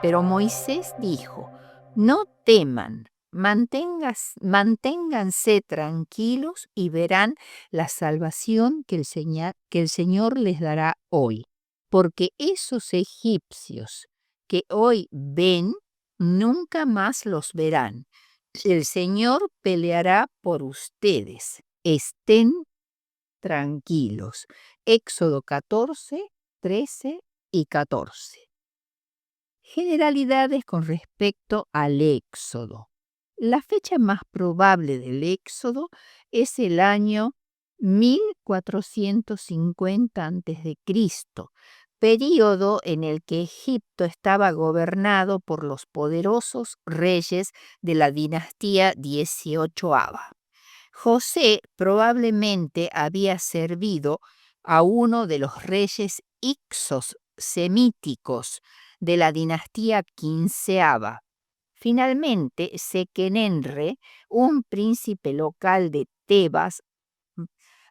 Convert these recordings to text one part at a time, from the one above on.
Pero Moisés dijo: no teman, manténganse tranquilos y verán la salvación que el Señor les dará hoy, porque esos egipcios que hoy ven, nunca más los verán. El Señor peleará por ustedes. Estén tranquilos. Éxodo 14, 13 y 14. Generalidades con respecto al Éxodo. La fecha más probable del Éxodo es el año 1450 a.C., período en el que Egipto estaba gobernado por los poderosos reyes de la dinastía 18ª. José probablemente había servido a uno de los reyes Ixos semíticos de la dinastía 15ª. Finalmente, Sequenenre, un príncipe local de Tebas,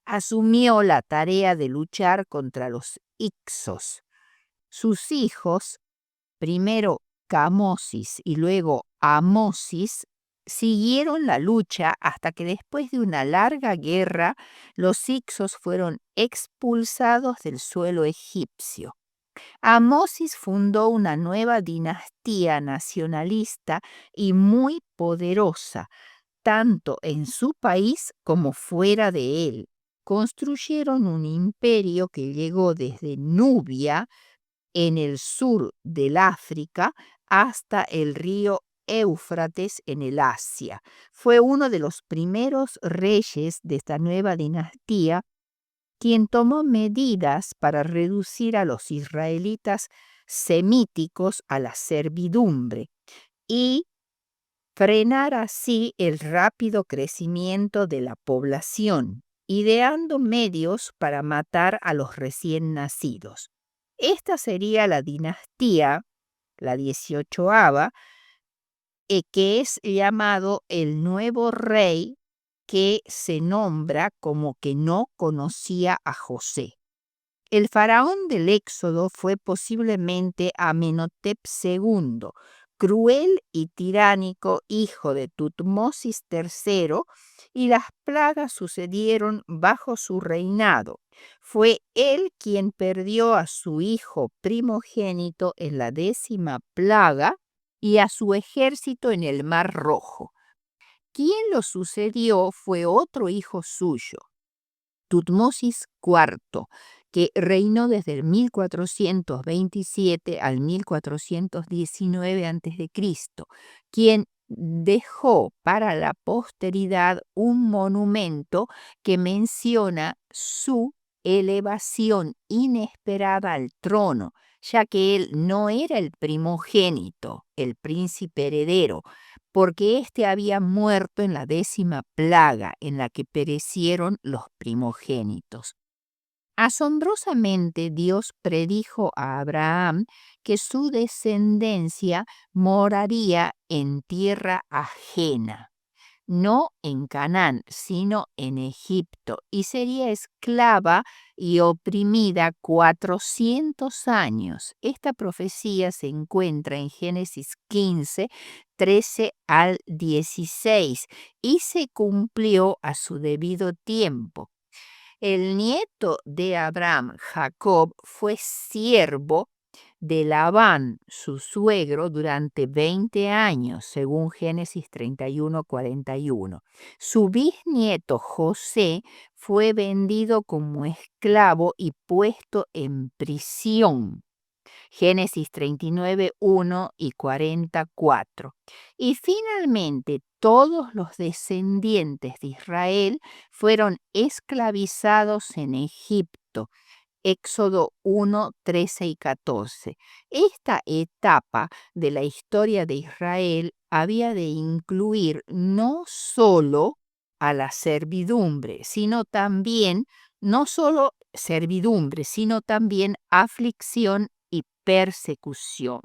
asumió la tarea de luchar contra los Ixos. Sus hijos, primero Camosis y luego Amosis, siguieron la lucha hasta que después de una larga guerra los Ixos fueron expulsados del suelo egipcio. Amosis fundó una nueva dinastía nacionalista y muy poderosa, tanto en su país como fuera de él. Construyeron un imperio que llegó desde Nubia, en el sur del África, hasta el río Éufrates en el Asia. Fue uno de los primeros reyes de esta nueva dinastía quien tomó medidas para reducir a los israelitas semíticos a la servidumbre y frenar así el rápido crecimiento de la población, ideando medios para matar a los recién nacidos. Esta sería la dinastía, la 18ª, que es llamado el nuevo rey, que se nombra como que no conocía a José. El faraón del Éxodo fue posiblemente Amenhotep II, cruel y tiránico hijo de Tutmosis III, y las plagas sucedieron bajo su reinado. Fue él quien perdió a su hijo primogénito en la 10ª plaga y a su ejército en el Mar Rojo. Quien lo sucedió fue otro hijo suyo, Tutmosis IV, que reinó desde el 1427 al 1419 a.C., quien dejó para la posteridad un monumento que menciona su elevación inesperada al trono, ya que él no era el primogénito, el príncipe heredero, porque éste había muerto en la 10ª plaga, en la que perecieron los primogénitos. Asombrosamente, Dios predijo a Abraham que su descendencia moraría en tierra ajena, no en Canaán, sino en Egipto, y sería esclava y oprimida 400 años. Esta profecía se encuentra en Génesis 15, 13 al 16, y se cumplió a su debido tiempo. El nieto de Abraham, Jacob, fue siervo de Labán, su suegro, durante 20 años, según Génesis 31, 41. Su bisnieto José fue vendido como esclavo y puesto en prisión. Génesis 39, 1 y 44. Y finalmente todos los descendientes de Israel fueron esclavizados en Egipto. Éxodo 1, 13 y 14. Esta etapa de la historia de Israel había de incluir no solo a la servidumbre, sino también, no solo servidumbre, sino también aflicción y persecución.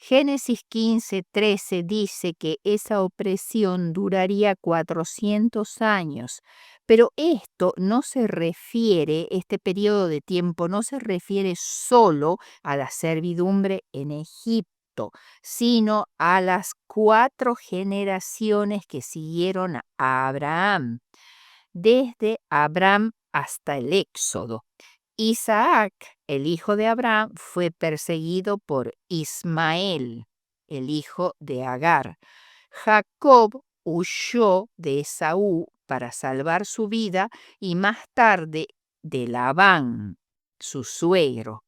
Génesis 15, 13 dice que esa opresión duraría 400 años, pero este periodo de tiempo no se refiere solo a la servidumbre en Egipto, Egipto, sino a las 4 generaciones que siguieron a Abraham, desde Abraham hasta el Éxodo. Isaac, el hijo de Abraham, fue perseguido por Ismael, el hijo de Agar. Jacob huyó de Esaú para salvar su vida y más tarde de Labán, su suegro.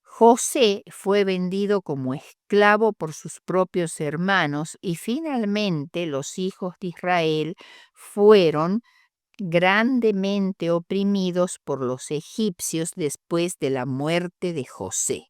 José fue vendido como esclavo por sus propios hermanos y finalmente los hijos de Israel fueron grandemente oprimidos por los egipcios después de la muerte de José.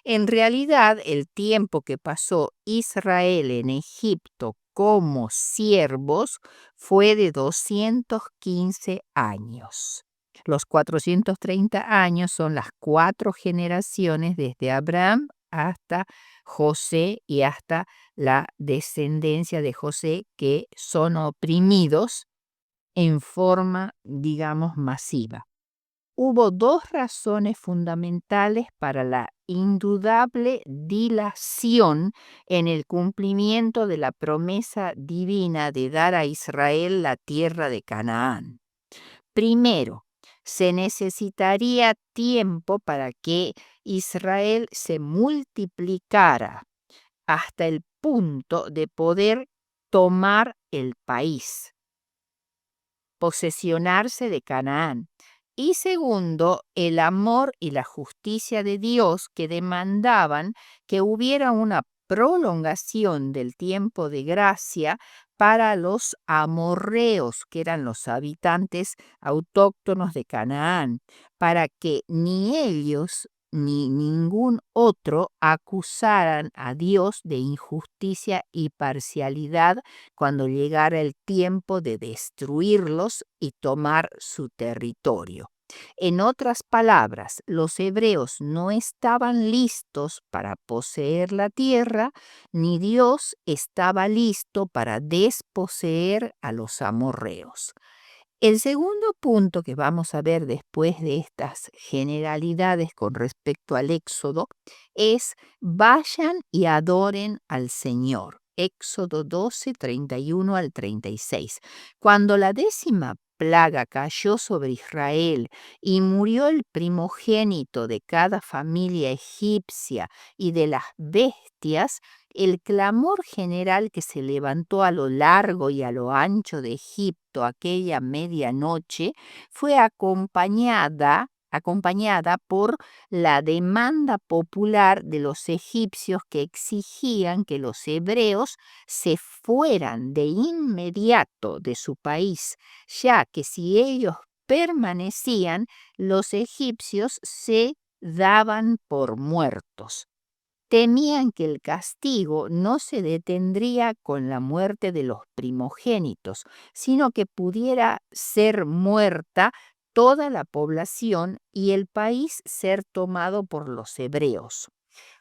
En realidad, el tiempo que pasó Israel en Egipto como siervos fue de 215 años. Los 430 años son las 4 generaciones desde Abraham hasta José y hasta la descendencia de José que son oprimidos en forma, digamos, masiva. Hubo 2 razones fundamentales para la indudable dilación en el cumplimiento de la promesa divina de dar a Israel la tierra de Canaán. Primero, se necesitaría tiempo para que Israel se multiplicara hasta el punto de poder tomar el país, posesionarse de Canaán. Y segundo, el amor y la justicia de Dios que demandaban que hubiera una prolongación del tiempo de gracia para los amorreos, que eran los habitantes autóctonos de Canaán, para que ni ellos ni ningún otro acusaran a Dios de injusticia y parcialidad cuando llegara el tiempo de destruirlos y tomar su territorio. En otras palabras, los hebreos no estaban listos para poseer la tierra, ni Dios estaba listo para desposeer a los amorreos. El segundo punto que vamos a ver después de estas generalidades con respecto al Éxodo es vayan y adoren al Señor. Éxodo 12, 31 al 36. Cuando la 10ª plaga cayó sobre Israel y murió el primogénito de cada familia egipcia y de las bestias, el clamor general que se levantó a lo largo y a lo ancho de Egipto aquella medianoche fue acompañada por la demanda popular de los egipcios que exigían que los hebreos se fueran de inmediato de su país, ya que si ellos permanecían, los egipcios se daban por muertos. Temían que el castigo no se detendría con la muerte de los primogénitos, sino que pudiera ser muerta toda la población y el país ser tomado por los hebreos.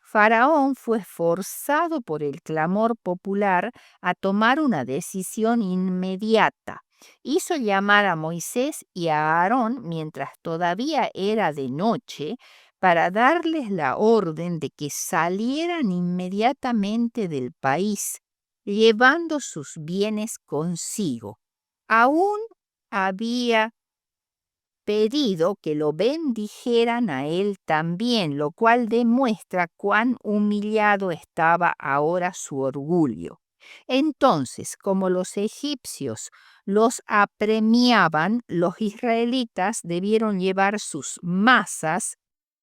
Faraón fue forzado por el clamor popular a tomar una decisión inmediata. Hizo llamar a Moisés y a Aarón mientras todavía era de noche para darles la orden de que salieran inmediatamente del país, llevando sus bienes consigo. Aún había pedido que lo bendijeran a él también, lo cual demuestra cuán humillado estaba ahora su orgullo. Entonces, como los egipcios los apremiaban, los israelitas debieron llevar sus masas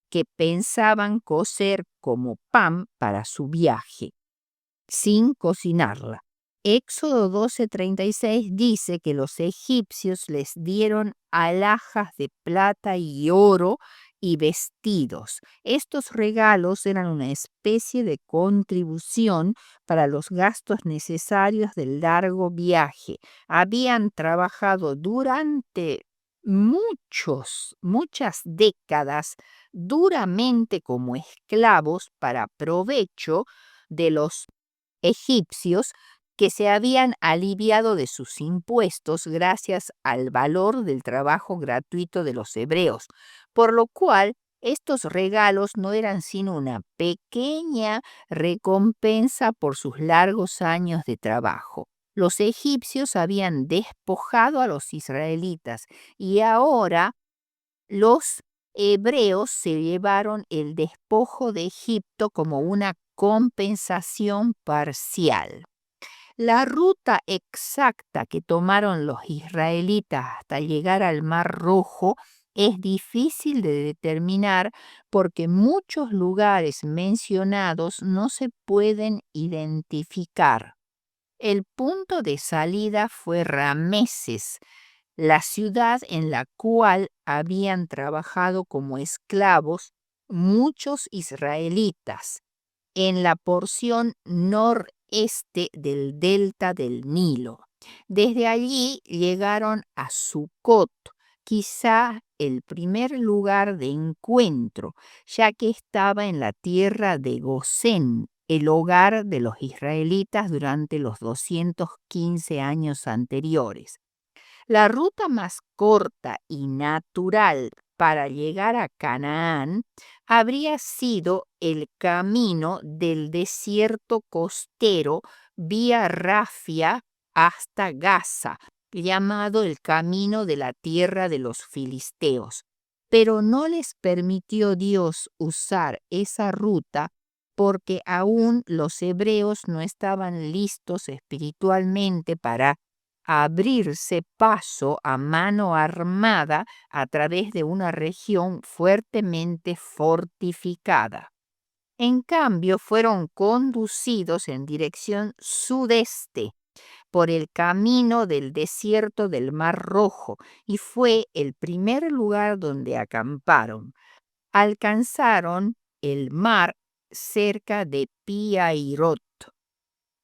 que pensaban cocer como pan para su viaje, sin cocinarla. Éxodo 12:36 dice que los egipcios les dieron alhajas de plata y oro y vestidos. Estos regalos eran una especie de contribución para los gastos necesarios del largo viaje. Habían trabajado durante muchas décadas duramente como esclavos para provecho de los egipcios que se habían aliviado de sus impuestos gracias al valor del trabajo gratuito de los hebreos, por lo cual Estos regalos no eran sino una pequeña recompensa por sus largos años de trabajo. Los egipcios habían despojado a los israelitas y ahora los hebreos se llevaron el despojo de Egipto como una compensación parcial. La ruta exacta que tomaron los israelitas hasta llegar al Mar Rojo es difícil de determinar porque muchos lugares mencionados no se pueden identificar. El punto de salida fue Rameses, la ciudad en la cual habían trabajado como esclavos muchos israelitas en la porción noreste del delta del Nilo. Desde allí llegaron a Sucot, quizá el primer lugar de encuentro, ya que estaba en la tierra de Gosén, el hogar de los israelitas durante los 215 años anteriores. La ruta más corta y natural para llegar a Canaán habría sido el camino del desierto costero vía Rafia hasta Gaza, llamado el camino de la tierra de los filisteos. Pero no les permitió Dios usar esa ruta porque aún los hebreos no estaban listos espiritualmente para abrirse paso a mano armada a través de una región fuertemente fortificada. En cambio, fueron conducidos en dirección sudeste por el camino del desierto del Mar Rojo y fue el primer lugar donde acamparon. Alcanzaron el mar cerca de Pi-Hahirot.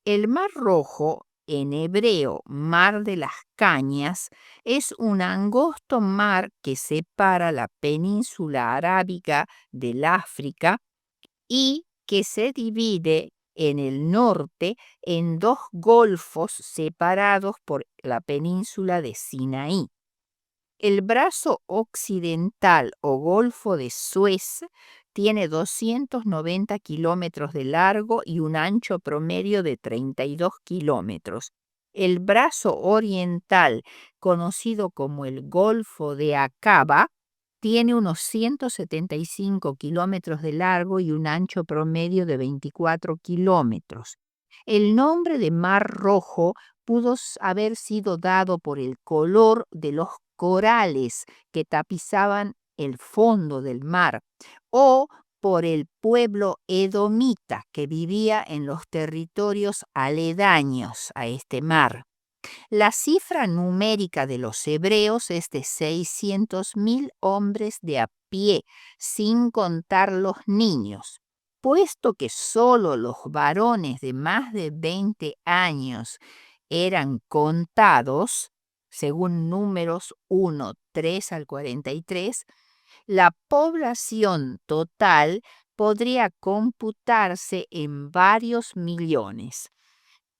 El Mar Rojo, en hebreo Mar de las Cañas, es un angosto mar que separa la península arábiga del África y que se divide en el norte en dos golfos separados por la península de Sinaí. El brazo occidental o Golfo de Suez tiene 290 kilómetros de largo y un ancho promedio de 32 kilómetros. El brazo oriental, conocido como el Golfo de Acaba, tiene unos 175 kilómetros de largo y un ancho promedio de 24 kilómetros. El nombre de Mar Rojo pudo haber sido dado por el color de los corales que tapizaban el fondo del mar o por el pueblo edomita que vivía en los territorios aledaños a este mar. La cifra numérica de los hebreos es de 600.000 hombres de a pie, sin contar los niños. Puesto que solo los varones de más de 20 años eran contados, según números 1, 3 al 43, la población total podría computarse en varios millones.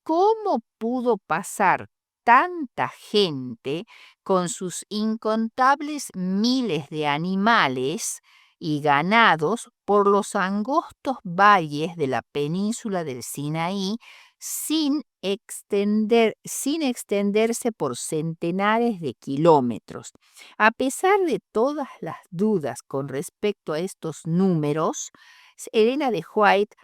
¿Cómo pudo pasar tanta gente con sus incontables miles de animales y ganados por los angostos valles de la península del Sinaí sin extenderse por centenares de kilómetros? A pesar de todas las dudas con respecto a estos números, Elena de White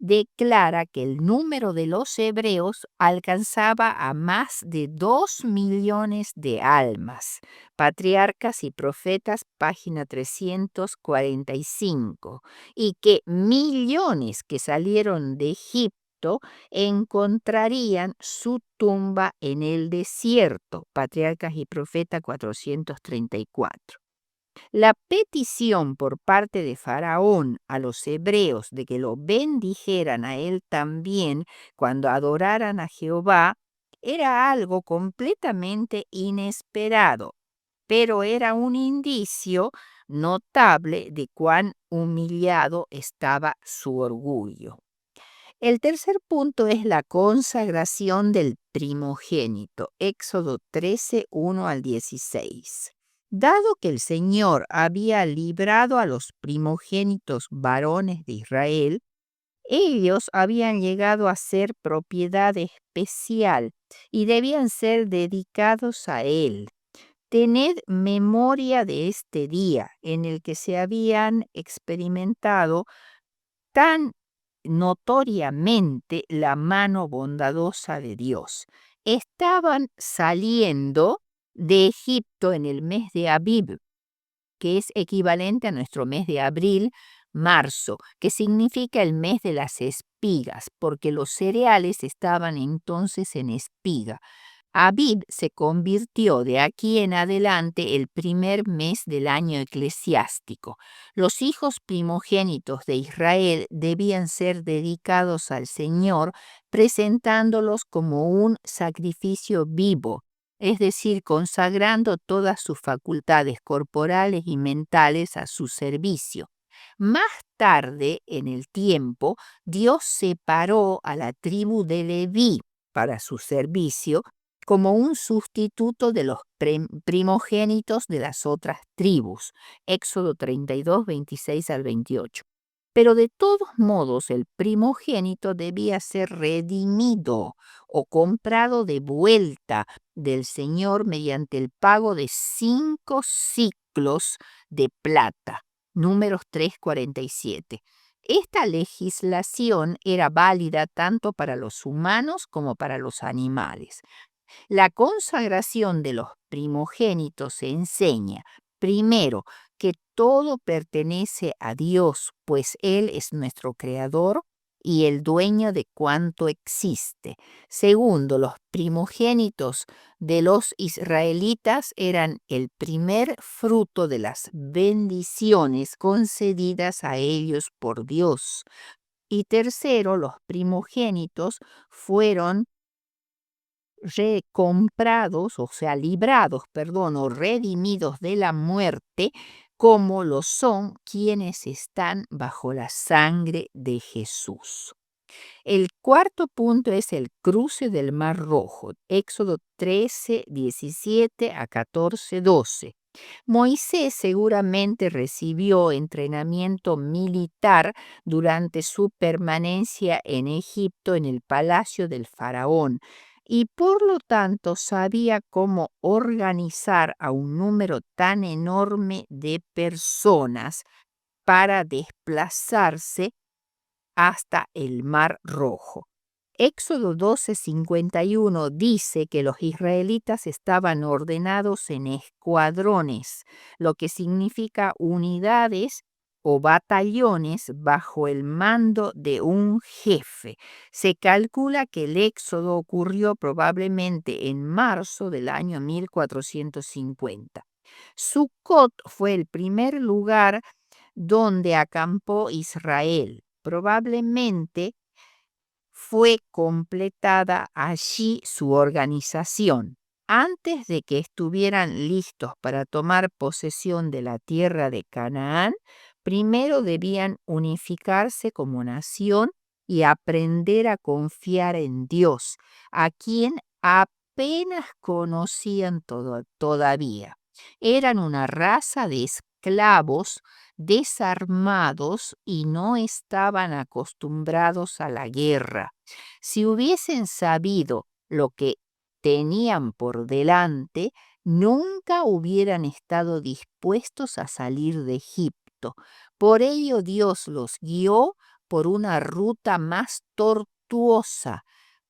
declara que el número de los hebreos alcanzaba a más de 2 millones de almas. Patriarcas y Profetas, página 345, y que millones que salieron de Egipto encontrarían su tumba en el desierto. Patriarcas y Profetas 434. La petición por parte de Faraón a los hebreos de que lo bendijeran a él también cuando adoraran a Jehová era algo completamente inesperado, pero era un indicio notable de cuán humillado estaba su orgullo. El tercer punto es la consagración del primogénito, Éxodo 13, 1 al 16. Dado que el Señor había librado a los primogénitos varones de Israel, ellos habían llegado a ser propiedad especial y debían ser dedicados a Él. Tened memoria de este día en el que se habían experimentado tan notoriamente la mano bondadosa de Dios. Estaban saliendo de Egipto en el mes de Abib, que es equivalente a nuestro mes de abril, marzo, que significa el mes de las espigas, porque los cereales estaban entonces en espiga. Abib se convirtió de aquí en adelante el primer mes del año eclesiástico. Los hijos primogénitos de Israel debían ser dedicados al Señor presentándolos como un sacrificio vivo, es decir, consagrando todas sus facultades corporales y mentales a su servicio. Más tarde, en el tiempo, Dios separó a la tribu de Leví para su servicio como un sustituto de los primogénitos de las otras tribus. Éxodo 32, 26 al 28. Pero de todos modos el primogénito debía ser redimido o comprado de vuelta del Señor mediante el pago de 5 siclos de plata. Números 3:47. Esta legislación era válida tanto para los humanos como para los animales. La consagración de los primogénitos enseña, primero, que todo pertenece a Dios, pues Él es nuestro creador y el dueño de cuanto existe. Segundo, los primogénitos de los israelitas eran el primer fruto de las bendiciones concedidas a ellos por Dios. Y tercero, los primogénitos fueron recomprados, o sea, librados, perdón, o redimidos de la muerte, como lo son quienes están bajo la sangre de Jesús. El cuarto punto es el cruce del Mar Rojo, Éxodo 13, 17 a 14, 12. Moisés seguramente recibió entrenamiento militar durante su permanencia en Egipto en el palacio del faraón y por lo tanto sabía cómo organizar a un número tan enorme de personas para desplazarse hasta el Mar Rojo. Éxodo 12:51 dice que los israelitas estaban ordenados en escuadrones, lo que significa unidades o batallones bajo el mando de un jefe. Se calcula que el éxodo ocurrió probablemente en marzo del año 1450. Sucot fue el primer lugar donde acampó Israel. Probablemente fue completada allí su organización. Antes de que estuvieran listos para tomar posesión de la tierra de Canaán, primero debían unificarse como nación y aprender a confiar en Dios, a quien apenas conocían todavía. Eran una raza de esclavos desarmados y no estaban acostumbrados a la guerra. Si hubiesen sabido lo que tenían por delante, nunca hubieran estado dispuestos a salir de Egipto. Por ello Dios los guió por una ruta más tortuosa,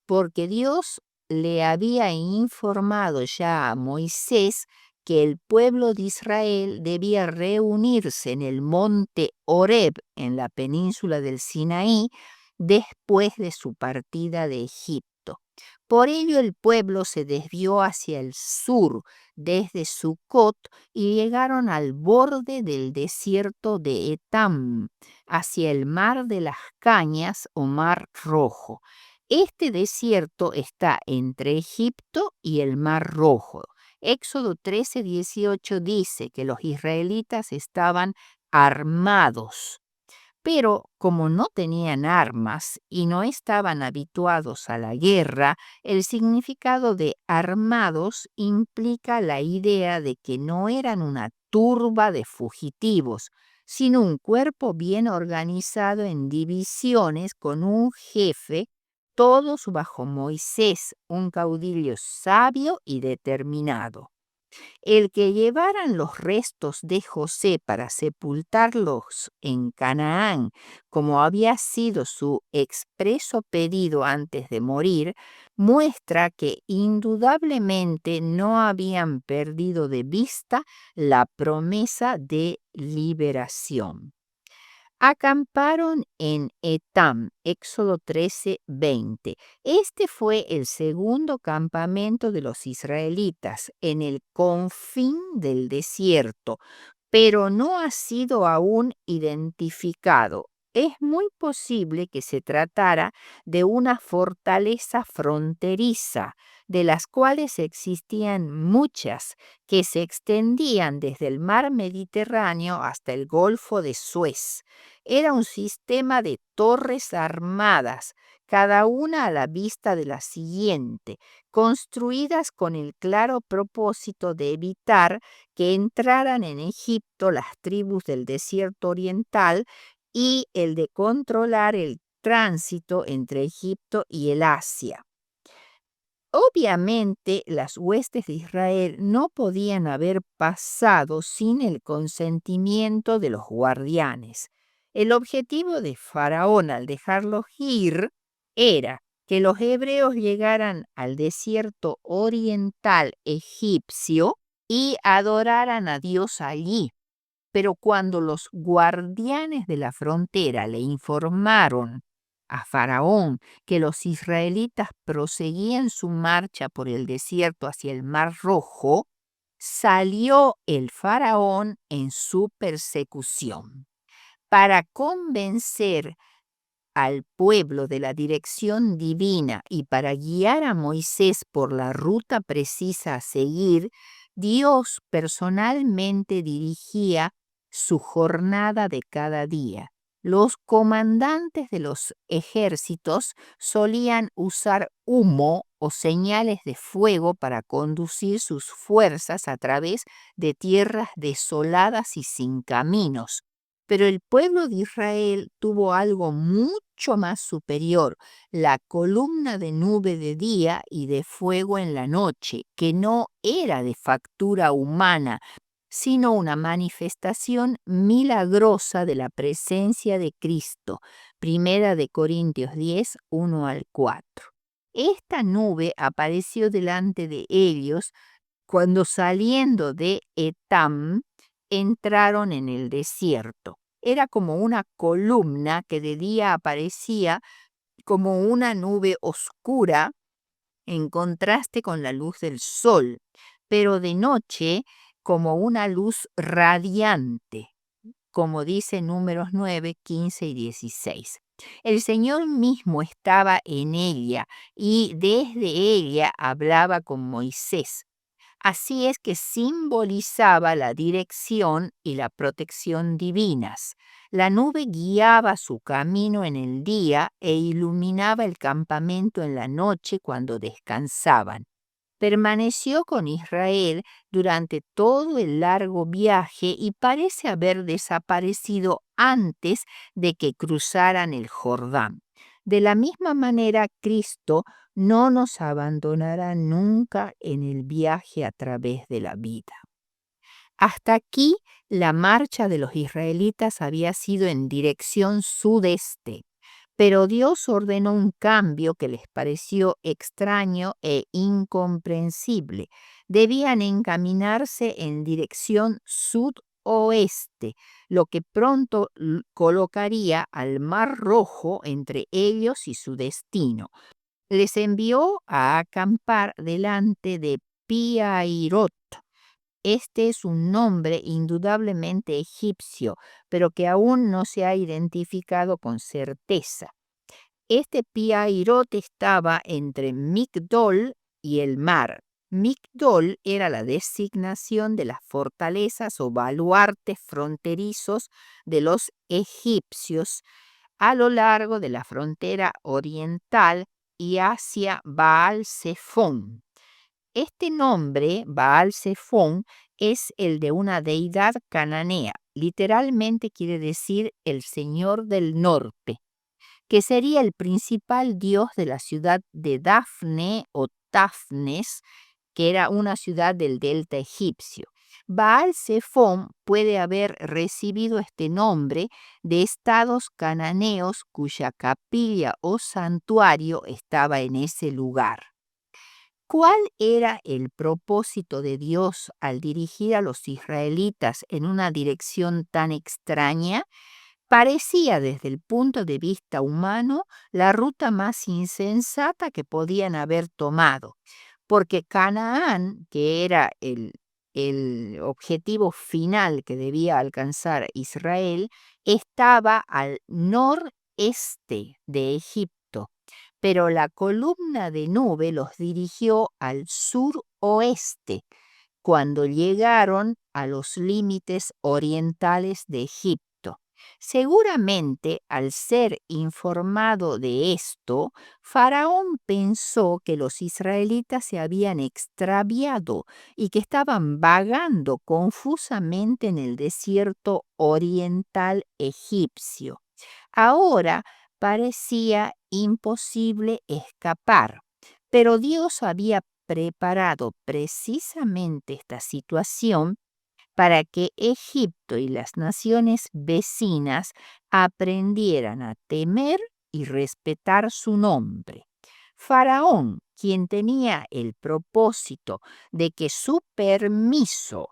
porque Dios le había informado ya a Moisés que el pueblo de Israel debía reunirse en el monte Horeb, en la península del Sinaí, después de su partida de Egipto. Por ello el pueblo se desvió hacia el sur, desde Sucot, y llegaron al borde del desierto de Etam, hacia el mar de las Cañas o Mar Rojo. Este desierto está entre Egipto y el Mar Rojo. Éxodo 13:18 dice que los israelitas estaban armados Pero como no tenían armas y no estaban habituados a la guerra, el significado de armados implica la idea de que no eran una turba de fugitivos, sino un cuerpo bien organizado en divisiones con un jefe, todos bajo Moisés, un caudillo sabio y determinado. El que llevaran los restos de José para sepultarlos en Canaán, como había sido su expreso pedido antes de morir, muestra que indudablemente no habían perdido de vista la promesa de liberación. Acamparon en Etam, Éxodo 13:20. Este fue el segundo campamento de los israelitas en el confín del desierto, pero no ha sido aún identificado. Es muy posible que se tratara de una fortaleza fronteriza, de las cuales existían muchas, que se extendían desde el mar Mediterráneo hasta el Golfo de Suez. Era un sistema de torres armadas, cada una a la vista de la siguiente, construidas con el claro propósito de evitar que entraran en Egipto las tribus del desierto oriental y el de controlar el tránsito entre Egipto y el Asia. Obviamente, las huestes de Israel no podían haber pasado sin el consentimiento de los guardianes. El objetivo de Faraón al dejarlos ir era que los hebreos llegaran al desierto oriental egipcio y adoraran a Dios allí. Pero cuando los guardianes de la frontera le informaron a Faraón que los israelitas proseguían su marcha por el desierto hacia el Mar Rojo, salió el Faraón en su persecución. Para convencer al pueblo de la dirección divina y para guiar a Moisés por la ruta precisa a seguir, Dios personalmente dirigía su jornada de cada día. Los comandantes de los ejércitos solían usar humo o señales de fuego para conducir sus fuerzas a través de tierras desoladas y sin caminos. Pero el pueblo de Israel tuvo algo mucho más superior, la columna de nube de día y de fuego en la noche, que no era de factura humana, sino una manifestación milagrosa de la presencia de Cristo. Primera de Corintios 10, 1 al 4. Esta nube apareció delante de ellos cuando saliendo de Etam entraron en el desierto. Era como una columna que de día aparecía como una nube oscura en contraste con la luz del sol, pero de noche como una luz radiante, como dice Números 9, 15 y 16. El Señor mismo estaba en ella y desde ella hablaba con Moisés. Así es que simbolizaba la dirección y la protección divinas. La nube guiaba su camino en el día e iluminaba el campamento en la noche cuando descansaban. Permaneció con Israel durante todo el largo viaje y parece haber desaparecido antes de que cruzaran el Jordán. De la misma manera, Cristo no nos abandonará nunca en el viaje a través de la vida. Hasta aquí, la marcha de los israelitas había sido en dirección sudeste, pero Dios ordenó un cambio que les pareció extraño e incomprensible. Debían encaminarse en dirección sudoeste, lo que pronto colocaría al Mar Rojo entre ellos y su destino. Les envió a acampar delante de Pi-Hahirot. Este es un nombre indudablemente egipcio, pero que aún no se ha identificado con certeza. Este Pi-Hahirot estaba entre Migdol y el mar. Migdol era la designación de las fortalezas o baluartes fronterizos de los egipcios a lo largo de la frontera oriental y hacia Baal-Zephón. Este nombre, Baal-Zephón, es el de una deidad cananea. Literalmente quiere decir el Señor del Norte, que sería el principal dios de la ciudad de Dafne o Tafnes, que era una ciudad del delta egipcio. Baal-Zephón puede haber recibido este nombre de estados cananeos cuya capilla o santuario estaba en ese lugar. ¿Cuál era el propósito de Dios al dirigir a los israelitas en una dirección tan extraña? Parecía desde el punto de vista humano la ruta más insensata que podían haber tomado, porque Canaán, que era el objetivo final que debía alcanzar Israel, estaba al noreste de Egipto, pero la columna de nube los dirigió al suroeste cuando llegaron a los límites orientales de Egipto. Seguramente, al ser informado de esto, Faraón pensó que los israelitas se habían extraviado y que estaban vagando confusamente en el desierto oriental egipcio. Ahora parecía imposible escapar, pero Dios había preparado precisamente esta situación para que Egipto y las naciones vecinas aprendieran a temer y respetar su nombre. Faraón, quien tenía el propósito de que su permiso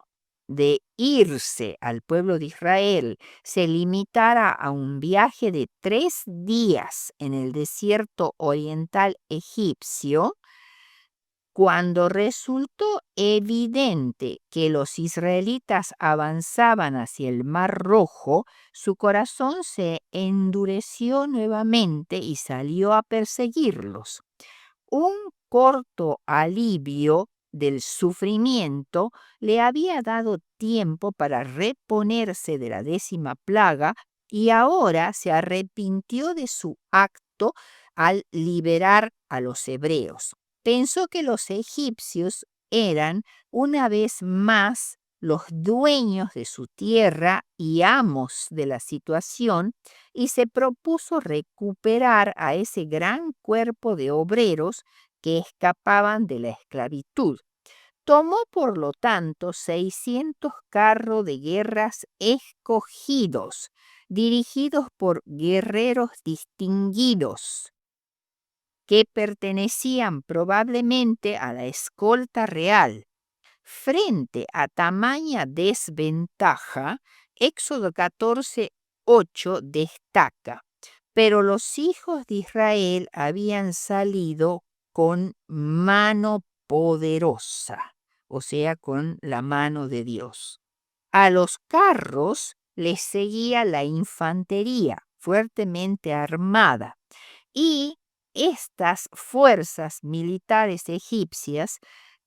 de irse al pueblo de Israel se limitara a un viaje de 3 días en el desierto oriental egipcio, cuando resultó evidente que los israelitas avanzaban hacia el Mar Rojo, su corazón se endureció nuevamente y salió a perseguirlos. Un corto alivio del sufrimiento le había dado tiempo para reponerse de la 10ª plaga y ahora se arrepintió de su acto al liberar a los hebreos. Pensó que los egipcios eran una vez más los dueños de su tierra y amos de la situación, y se propuso recuperar a ese gran cuerpo de obreros que escapaban de la esclavitud. Tomó, por lo tanto, 600 carros de guerras escogidos, dirigidos por guerreros distinguidos, que pertenecían probablemente a la escolta real. Frente a tamaña desventaja, Éxodo 14:8 destaca: pero los hijos de Israel habían salido con mano poderosa, o sea, con la mano de Dios. A los carros les seguía la infantería fuertemente armada, y estas fuerzas militares egipcias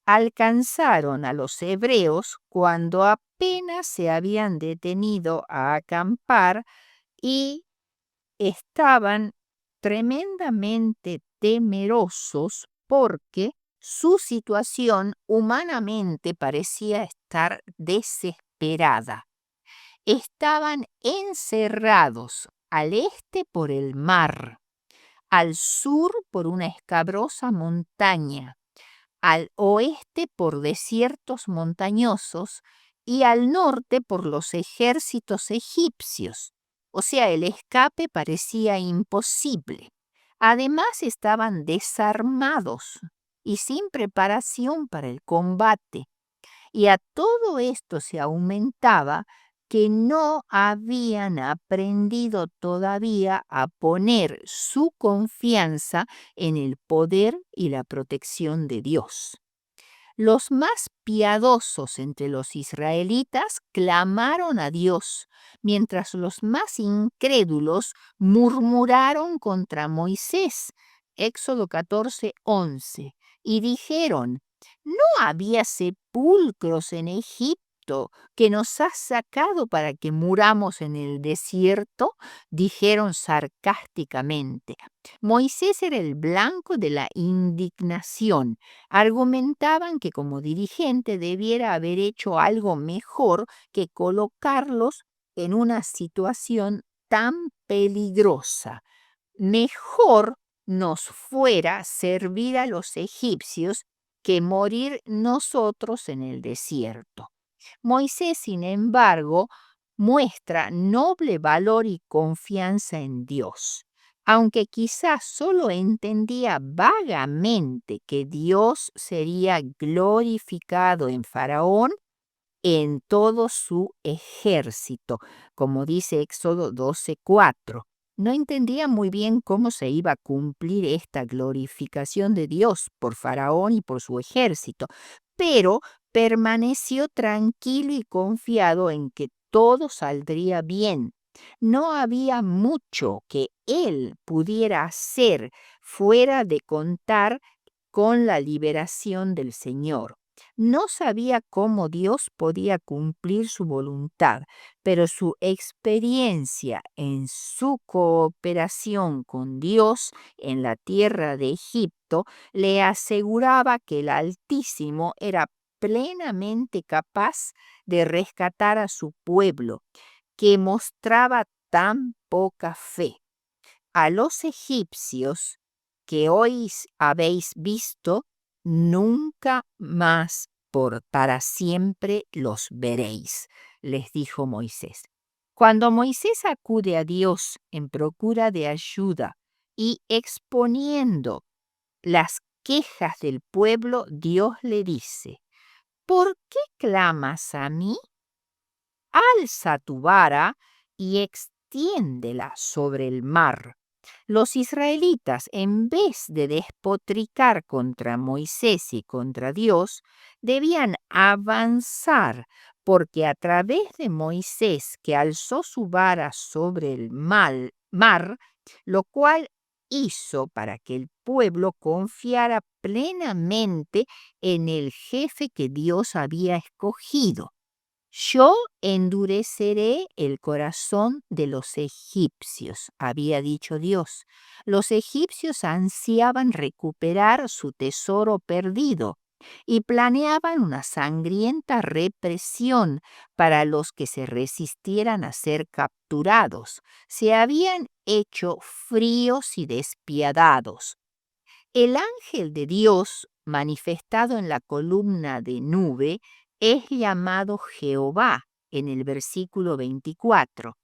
alcanzaron a los hebreos cuando apenas se habían detenido a acampar y estaban tremendamente temerosos porque su situación humanamente parecía estar desesperada. Estaban encerrados al este por el mar, al sur por una escabrosa montaña, al oeste por desiertos montañosos y al norte por los ejércitos egipcios. O sea, el escape parecía imposible. Además, estaban desarmados y sin preparación para el combate. Y a todo esto se aumentaba que no habían aprendido todavía a poner su confianza en el poder y la protección de Dios. Los más piadosos entre los israelitas clamaron a Dios, mientras los más incrédulos murmuraron contra Moisés. Éxodo 14:11. Y dijeron: ¿no había sepulcros en Egipto que nos has sacado para que muramos en el desierto? Dijeron sarcásticamente. Moisés era el blanco de la indignación. Argumentaban que como dirigente debiera haber hecho algo mejor que colocarlos en una situación tan peligrosa. Mejor nos fuera servir a los egipcios que morir nosotros en el desierto. Moisés, sin embargo, muestra noble valor y confianza en Dios. Aunque quizás solo entendía vagamente que Dios sería glorificado en Faraón, en todo su ejército, como dice Éxodo 12:4. No entendía muy bien cómo se iba a cumplir esta glorificación de Dios por Faraón y por su ejército, pero permaneció tranquilo y confiado en que todo saldría bien. No había mucho que él pudiera hacer fuera de contar con la liberación del Señor. No sabía cómo Dios podía cumplir su voluntad, pero su experiencia en su cooperación con Dios en la tierra de Egipto le aseguraba que el Altísimo era plenamente capaz de rescatar a su pueblo, que mostraba tan poca fe. A los egipcios que hoy habéis visto, nunca más para siempre los veréis, les dijo Moisés. Cuando Moisés acude a Dios en procura de ayuda y exponiendo las quejas del pueblo, Dios le dice: ¿por qué clamas a mí? Alza tu vara y extiéndela sobre el mar. Los israelitas, en vez de despotricar contra Moisés y contra Dios, debían avanzar, porque a través de Moisés, que alzó su vara sobre el mar, lo cual hizo para que el pueblo confiara plenamente en el jefe que Dios había escogido. Yo endureceré el corazón de los egipcios, había dicho Dios. Los egipcios ansiaban recuperar su tesoro perdido y planeaban una sangrienta represión para los que se resistieran a ser capturados. Se habían hecho fríos y despiadados. El ángel de Dios, manifestado en la columna de nube, es llamado Jehová en el versículo 24,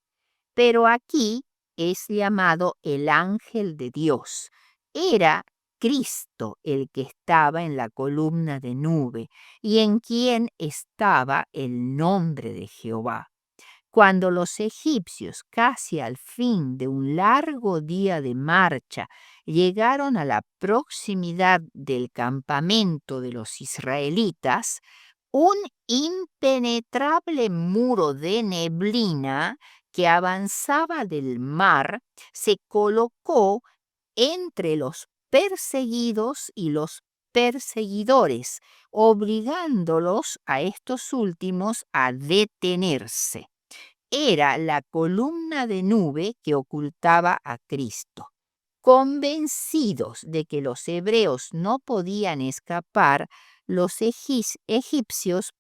pero aquí es llamado el ángel de Dios. Era Cristo el que estaba en la columna de nube y en quien estaba el nombre de Jehová. Cuando los egipcios, casi al fin de un largo día de marcha, llegaron a la proximidad del campamento de los israelitas, un impenetrable muro de neblina que avanzaba del mar se colocó entre los perseguidos y los perseguidores, obligándolos a estos últimos a detenerse. Era la columna de nube que ocultaba a Cristo. Convencidos de que los hebreos no podían escapar, los egipcios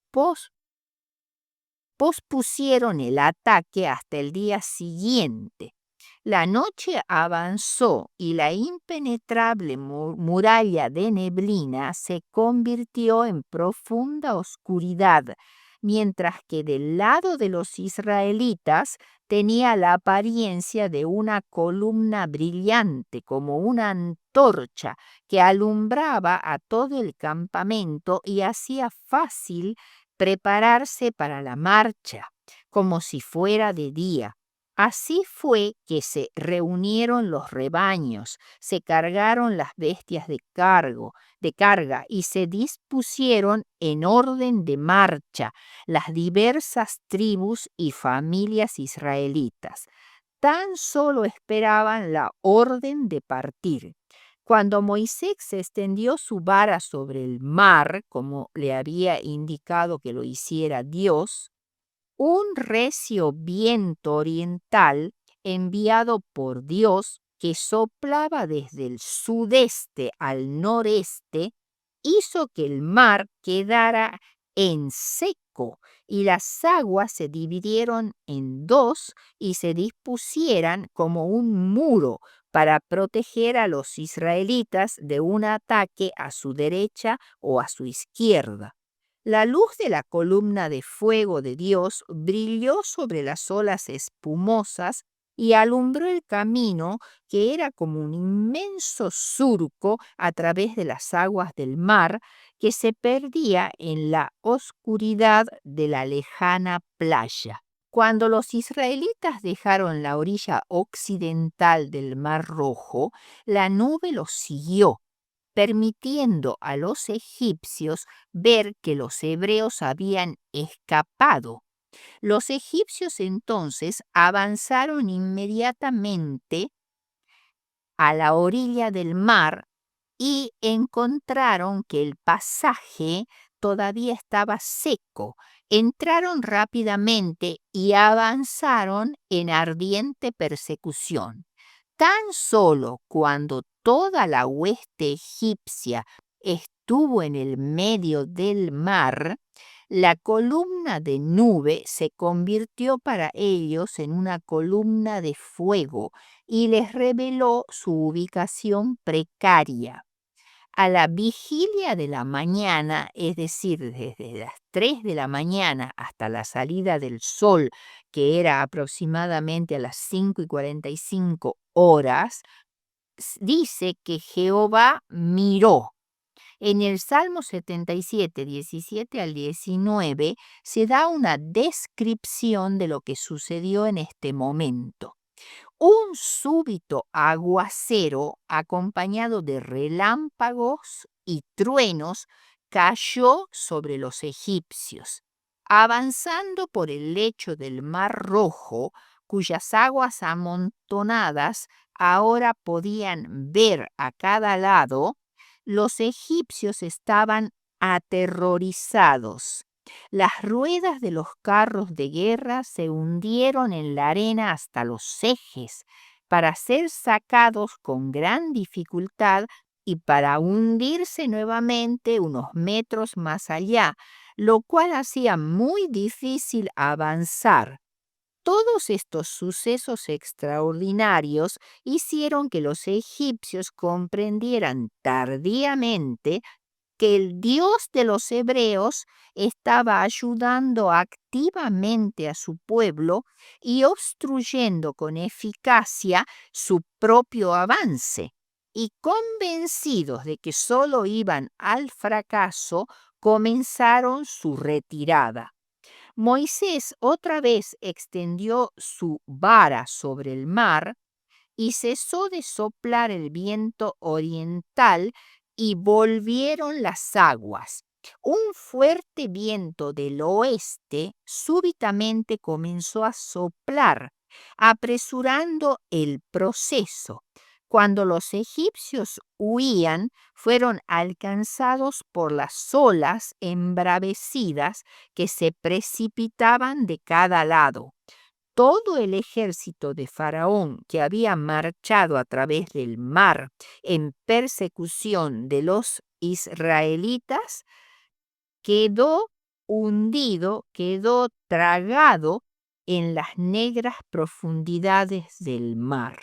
pospusieron el ataque hasta el día siguiente. La noche avanzó y la impenetrable muralla de neblina se convirtió en profunda oscuridad, mientras que del lado de los israelitas tenía la apariencia de una columna brillante como una antorcha que alumbraba a todo el campamento y hacía fácil prepararse para la marcha, como si fuera de día. Así fue que se reunieron los rebaños, se cargaron las bestias de carga y se dispusieron en orden de marcha las diversas tribus y familias israelitas. Tan solo esperaban la orden de partir. Cuando Moisés extendió su vara sobre el mar, como le había indicado que lo hiciera Dios, un recio viento oriental enviado por Dios que soplaba desde el sudeste al noreste hizo que el mar quedara en seco y las aguas se dividieron en dos y se dispusieran como un muro para proteger a los israelitas de un ataque a su derecha o a su izquierda. La luz de la columna de fuego de Dios brilló sobre las olas espumosas y alumbró el camino, que era como un inmenso surco a través de las aguas del mar, que se perdía en la oscuridad de la lejana playa. Cuando los israelitas dejaron la orilla occidental del Mar Rojo, la nube los siguió, permitiendo a los egipcios ver que los hebreos habían escapado. Los egipcios entonces avanzaron inmediatamente a la orilla del mar y encontraron que el pasaje todavía estaba seco. Entraron rápidamente y avanzaron en ardiente persecución. Tan solo cuando toda la hueste egipcia estuvo en el medio del mar, la columna de nube se convirtió para ellos en una columna de fuego y les reveló su ubicación precaria. A la vigilia de la mañana, es decir, desde las 3 de la mañana hasta la salida del sol, que era aproximadamente a las 5:45 horas, dice que Jehová miró. En el Salmo 77, 17 al 19, se da una descripción de lo que sucedió en este momento. Un súbito aguacero acompañado de relámpagos y truenos cayó sobre los egipcios. Avanzando por el lecho del Mar Rojo, cuyas aguas amontonadas ahora podían ver a cada lado, los egipcios estaban aterrorizados. Las ruedas de los carros de guerra se hundieron en la arena hasta los ejes para ser sacados con gran dificultad y para hundirse nuevamente unos metros más allá, lo cual hacía muy difícil avanzar. Todos estos sucesos extraordinarios hicieron que los egipcios comprendieran tardíamente que el Dios de los hebreos estaba ayudando activamente a su pueblo y obstruyendo con eficacia su propio avance. Y convencidos de que solo iban al fracaso, comenzaron su retirada. Moisés otra vez extendió su vara sobre el mar y cesó de soplar el viento oriental y volvieron las aguas. Un fuerte viento del oeste súbitamente comenzó a soplar, apresurando el proceso. Cuando los egipcios huían, fueron alcanzados por las olas embravecidas que se precipitaban de cada lado. Todo el ejército de Faraón que había marchado a través del mar en persecución de los israelitas quedó hundido, quedó tragado en las negras profundidades del mar.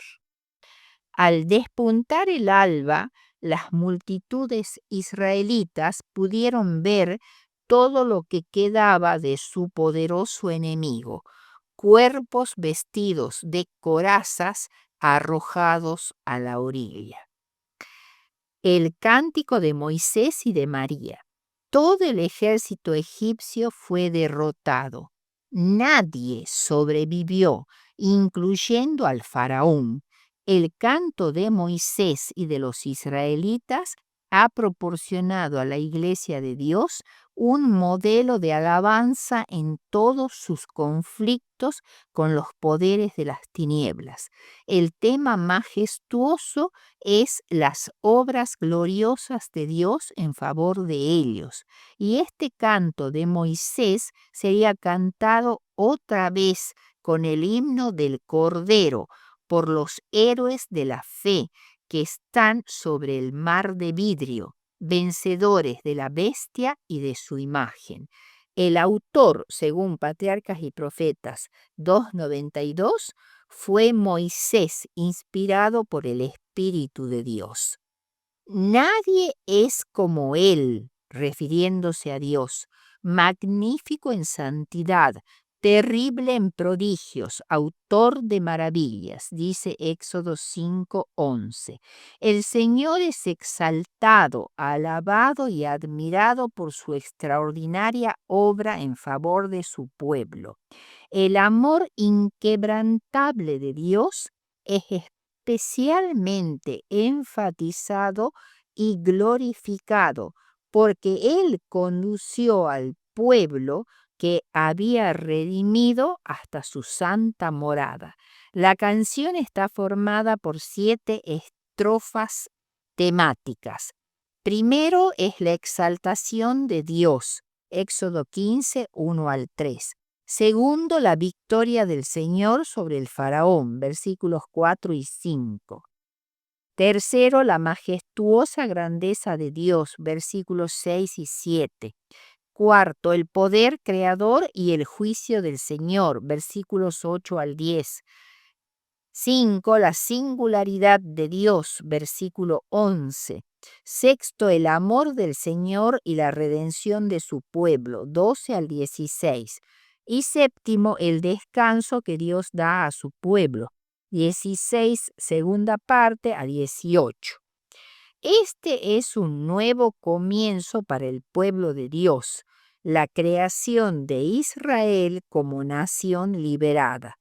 Al despuntar el alba, las multitudes israelitas pudieron ver todo lo que quedaba de su poderoso enemigo, cuerpos vestidos de corazas arrojados a la orilla. El cántico de Moisés y de María. Todo el ejército egipcio fue derrotado. Nadie sobrevivió, incluyendo al faraón. El canto de Moisés y de los israelitas ha proporcionado a la Iglesia de Dios un modelo de alabanza en todos sus conflictos con los poderes de las tinieblas. El tema majestuoso es las obras gloriosas de Dios en favor de ellos. Y este canto de Moisés sería cantado otra vez con el himno del Cordero por los héroes de la fe que están sobre el mar de vidrio, vencedores de la bestia y de su imagen. El autor, según Patriarcas y Profetas 2:92, fue Moisés, inspirado por el Espíritu de Dios. Nadie es como él, refiriéndose a Dios, magnífico en santidad, terrible en prodigios, autor de maravillas, dice Éxodo 5:11. El Señor es exaltado, alabado y admirado por su extraordinaria obra en favor de su pueblo. El amor inquebrantable de Dios es especialmente enfatizado y glorificado, porque Él condució al pueblo que había redimido hasta su santa morada. La canción está formada por 7 estrofas temáticas. Primero es la exaltación de Dios, Éxodo 15, 1 al 3. Segundo, la victoria del Señor sobre el faraón, versículos 4 y 5. Tercero, la majestuosa grandeza de Dios, versículos 6 y 7. Cuarto, el poder creador y el juicio del Señor, versículos 8 al 10. 5, la singularidad de Dios, versículo 11. Sexto, el amor del Señor y la redención de su pueblo, 12 al 16. Y séptimo, el descanso que Dios da a su pueblo, 16, segunda parte a 18. Este es un nuevo comienzo para el pueblo de Dios, la creación de Israel como nación liberada.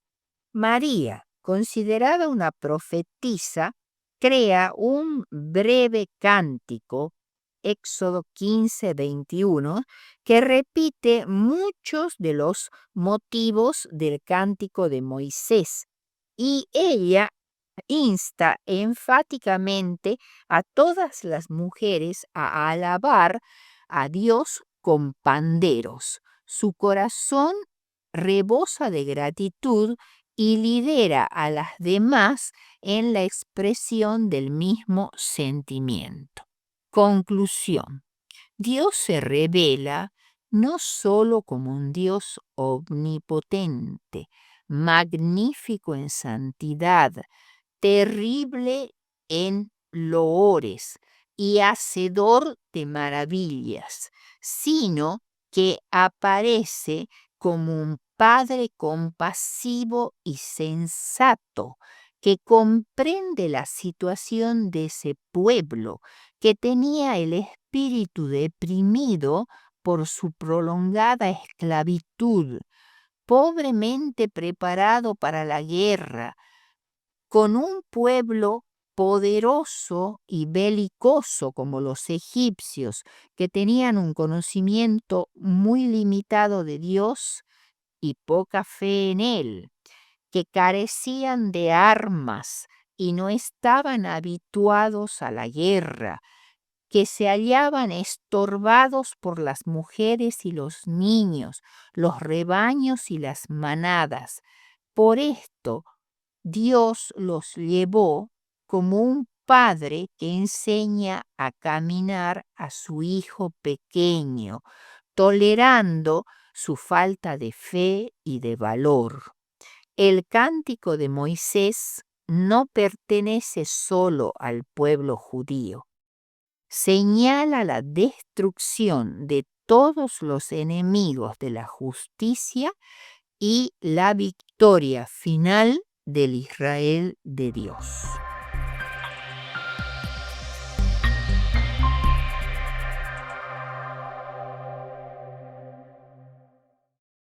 María, considerada una profetisa, crea un breve cántico, Éxodo 15, 21, que repite muchos de los motivos del cántico de Moisés, y ella insta enfáticamente a todas las mujeres a alabar a Dios con panderos. Su corazón rebosa de gratitud y lidera a las demás en la expresión del mismo sentimiento. Conclusión. Dios se revela no solo como un Dios omnipotente, magnífico en santidad, terrible en loores y hacedor de maravillas, sino que aparece como un Padre compasivo y sensato que comprende la situación de ese pueblo que tenía el espíritu deprimido por su prolongada esclavitud, pobremente preparado para la guerra, con un pueblo poderoso y belicoso como los egipcios, que tenían un conocimiento muy limitado de Dios y poca fe en él, que carecían de armas y no estaban habituados a la guerra, que se hallaban estorbados por las mujeres y los niños, los rebaños y las manadas. Por esto, Dios los llevó como un padre que enseña a caminar a su hijo pequeño, tolerando su falta de fe y de valor. El cántico de Moisés no pertenece solo al pueblo judío. Señala la destrucción de todos los enemigos de la justicia y la victoria final del Israel de Dios.